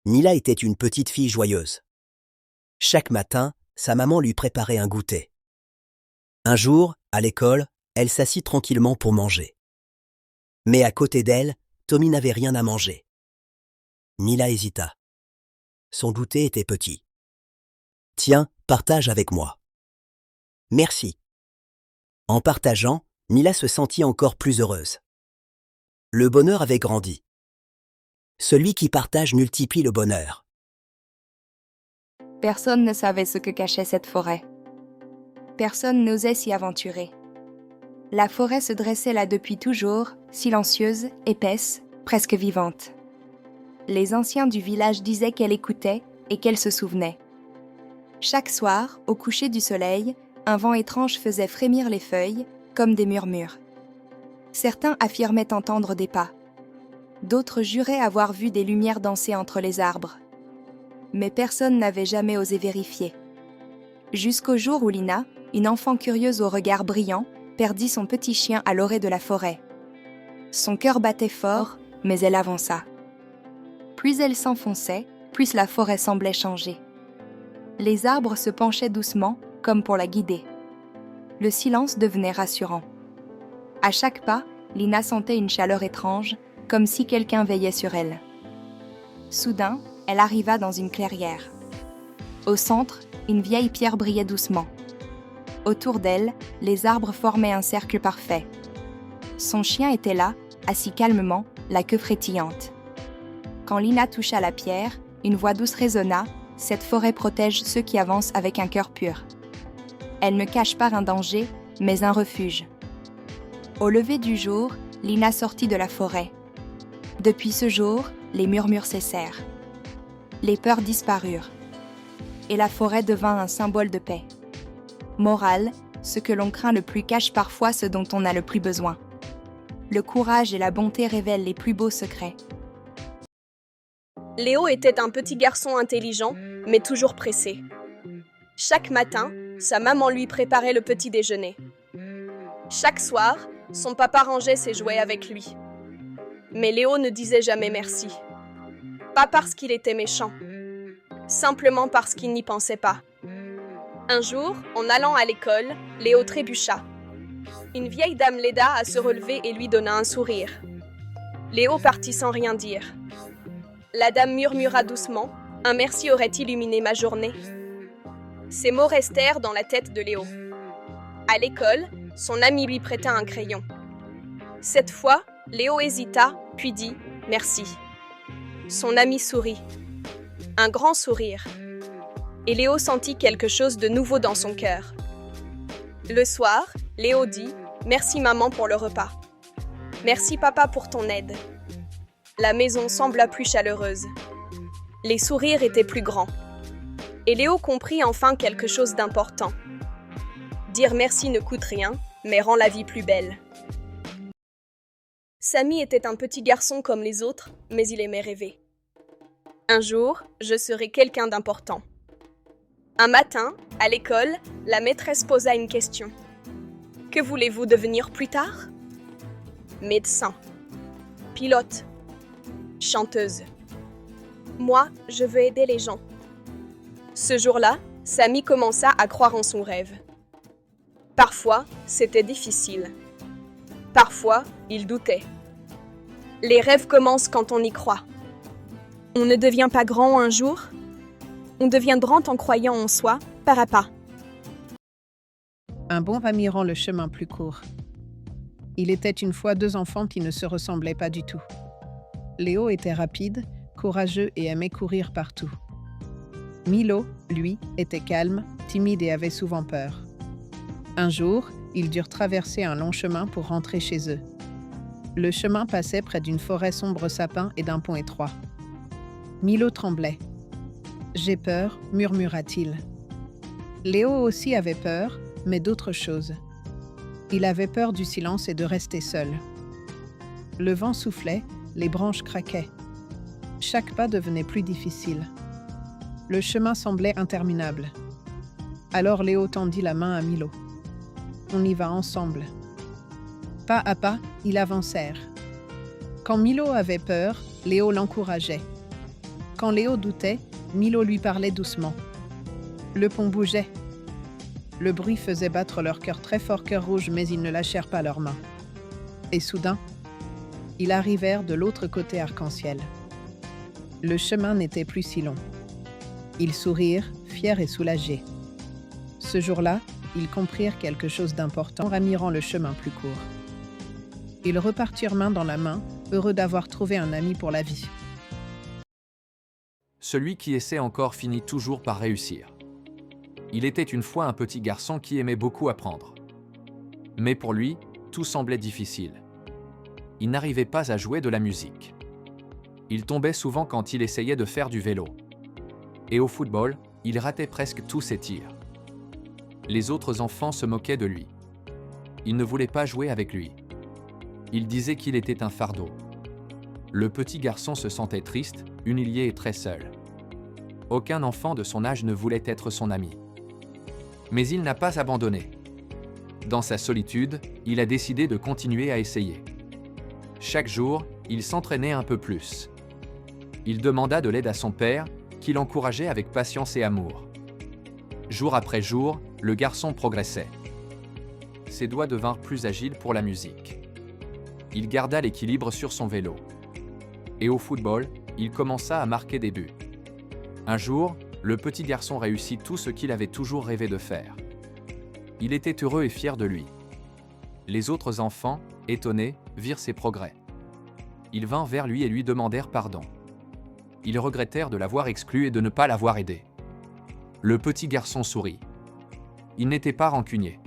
Mila était une petite fille joyeuse. Chaque matin, sa maman lui préparait un goûter. Un jour, à l'école, elle s'assit tranquillement pour manger. Mais à côté d'elle, Tommy n'avait rien à manger. Mila hésita. Son goûter était petit. « Tiens, partage avec moi. »« Merci. » En partageant, Mila se sentit encore plus heureuse. Le bonheur avait grandi. Celui qui partage multiplie le bonheur. Personne ne savait ce que cachait cette forêt. Personne n'osait s'y aventurer. La forêt se dressait là depuis toujours, silencieuse, épaisse, presque vivante. Les anciens du village disaient qu'elle écoutait et qu'elle se souvenait. Chaque soir, au coucher du soleil, un vent étrange faisait frémir les feuilles, comme des murmures. Certains affirmaient entendre des pas. D'autres juraient avoir vu des lumières danser entre les arbres. Mais personne n'avait jamais osé vérifier. Jusqu'au jour où Lina, une enfant curieuse au regard brillant, perdit son petit chien à l'orée de la forêt. Son cœur battait fort, mais elle avança. Plus elle s'enfonçait, plus la forêt semblait changer. Les arbres se penchaient doucement, comme pour la guider. Le silence devenait rassurant. À chaque pas, Lina sentait une chaleur étrange, comme si quelqu'un veillait sur elle. Soudain, elle arriva dans une clairière. Au centre, une vieille pierre brillait doucement. Autour d'elle, les arbres formaient un cercle parfait. Son chien était là, assis calmement, la queue frétillante. Quand Lina toucha la pierre, une voix douce résonna. Cette forêt protège ceux qui avancent avec un cœur pur. Elle ne cache pas un danger, mais un refuge. Au lever du jour, Lina sortit de la forêt. Depuis ce jour, les murmures cessèrent. Les peurs disparurent. Et la forêt devint un symbole de paix. Morale, ce que l'on craint le plus cache parfois ce dont on a le plus besoin. Le courage et la bonté révèlent les plus beaux secrets. Léo était un petit garçon intelligent, mais toujours pressé. Chaque matin, sa maman lui préparait le petit déjeuner. Chaque soir, son papa rangeait ses jouets avec lui. Mais Léo ne disait jamais merci. Pas parce qu'il était méchant, simplement parce qu'il n'y pensait pas. Un jour, en allant à l'école, Léo trébucha. Une vieille dame l'aida à se relever et lui donna un sourire. Léo partit sans rien dire. La dame murmura doucement, « Un merci aurait illuminé ma journée. » Ces mots restèrent dans la tête de Léo. À l'école, son ami lui prêta un crayon. Cette fois, Léo hésita, puis dit « Merci ». Son ami sourit. Un grand sourire. Et Léo sentit quelque chose de nouveau dans son cœur. Le soir, Léo dit « Merci maman pour le repas. Merci papa pour ton aide. » La maison sembla plus chaleureuse. Les sourires étaient plus grands. Et Léo comprit enfin quelque chose d'important. Dire merci ne coûte rien, mais rend la vie plus belle. Samy était un petit garçon comme les autres, mais il aimait rêver. Un jour, je serai quelqu'un d'important. Un matin, à l'école, la maîtresse posa une question. Que voulez-vous devenir plus tard? Médecin. Pilote. Chanteuse. Moi, je veux aider les gens. Ce jour-là, Samy commença à croire en son rêve. Parfois, c'était difficile. Parfois, il doutait. Les rêves commencent quand on y croit. On ne devient pas grand un jour. On devient grand en croyant en soi, pas à pas. Un bon ami rend le chemin plus court. Il était une fois deux enfants qui ne se ressemblaient pas du tout. Léo était rapide, courageux et aimait courir partout. Milo, lui, était calme, timide et avait souvent peur. Un jour, ils durent traverser un long chemin pour rentrer chez eux. Le chemin passait près d'une forêt sombre sapins et d'un pont étroit. Milo tremblait. « J'ai peur », murmura-t-il. Léo aussi avait peur, mais d'autre chose. Il avait peur du silence et de rester seul. Le vent soufflait, les branches craquaient. Chaque pas devenait plus difficile. Le chemin semblait interminable. Alors Léo tendit la main à Milo. « On y va ensemble. » Pas à pas, ils avancèrent. Quand Milo avait peur, Léo l'encourageait. Quand Léo doutait, Milo lui parlait doucement. Le pont bougeait. Le bruit faisait battre leur cœur très fort, cœur rouge, mais ils ne lâchèrent pas leurs mains. Et soudain, ils arrivèrent de l'autre côté arc-en-ciel. Le chemin n'était plus si long. Ils sourirent, fiers et soulagés. Ce jour-là, ils comprirent quelque chose d'important, ramirant le chemin plus court. Ils repartirent main dans la main, heureux d'avoir trouvé un ami pour la vie. Celui qui essaie encore finit toujours par réussir. Il était une fois un petit garçon qui aimait beaucoup apprendre. Mais pour lui, tout semblait difficile. Il n'arrivait pas à jouer de la musique. Il tombait souvent quand il essayait de faire du vélo. Et au football, il ratait presque tous ses tirs. Les autres enfants se moquaient de lui. Ils ne voulaient pas jouer avec lui. Ils disaient qu'il était un fardeau. Le petit garçon se sentait triste, humilié et très seul. Aucun enfant de son âge ne voulait être son ami. Mais il n'a pas abandonné. Dans sa solitude, il a décidé de continuer à essayer. Chaque jour, il s'entraînait un peu plus. Il demanda de l'aide à son père, qui l'encourageait avec patience et amour. Jour après jour, le garçon progressait. Ses doigts devinrent plus agiles pour la musique. Il garda l'équilibre sur son vélo. Et au football, il commença à marquer des buts. Un jour, le petit garçon réussit tout ce qu'il avait toujours rêvé de faire. Il était heureux et fier de lui. Les autres enfants, étonnés, virent ses progrès. Ils vinrent vers lui et lui demandèrent pardon. Ils regrettèrent de l'avoir exclu et de ne pas l'avoir aidé. Le petit garçon sourit. Il n'était pas rancunier.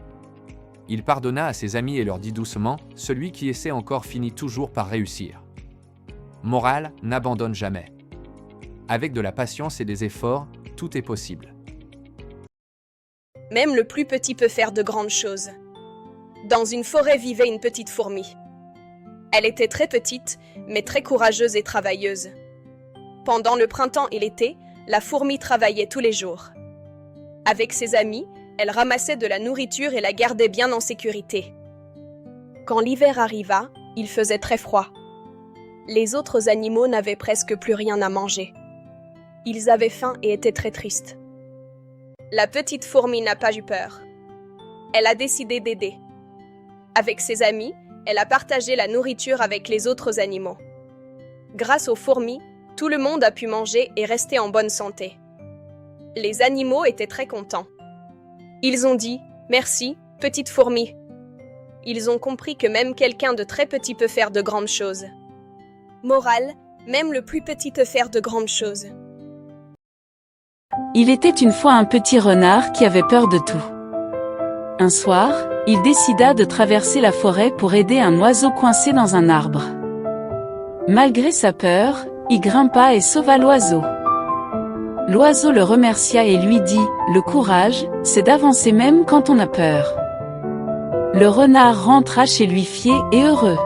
Il pardonna à ses amis et leur dit doucement, « Celui qui essaie encore finit toujours par réussir. » Morale, n'abandonne jamais. Avec de la patience et des efforts, tout est possible. Même le plus petit peut faire de grandes choses. Dans une forêt vivait une petite fourmi. Elle était très petite, mais très courageuse et travailleuse. Pendant le printemps et l'été, la fourmi travaillait tous les jours. Avec ses amis, elle ramassait de la nourriture et la gardait bien en sécurité. Quand l'hiver arriva, il faisait très froid. Les autres animaux n'avaient presque plus rien à manger. Ils avaient faim et étaient très tristes. La petite fourmi n'a pas eu peur. Elle a décidé d'aider. Avec ses amis, elle a partagé la nourriture avec les autres animaux. Grâce aux fourmis, tout le monde a pu manger et rester en bonne santé. Les animaux étaient très contents. Ils ont dit « Merci, petite fourmi ». Ils ont compris que même quelqu'un de très petit peut faire de grandes choses. Morale, même le plus petit peut faire de grandes choses. Il était une fois un petit renard qui avait peur de tout. Un soir, il décida de traverser la forêt pour aider un oiseau coincé dans un arbre. Malgré sa peur, il grimpa et sauva l'oiseau. L'oiseau le remercia et lui dit « Le courage, c'est d'avancer même quand on a peur. » Le renard rentra chez lui fier et heureux.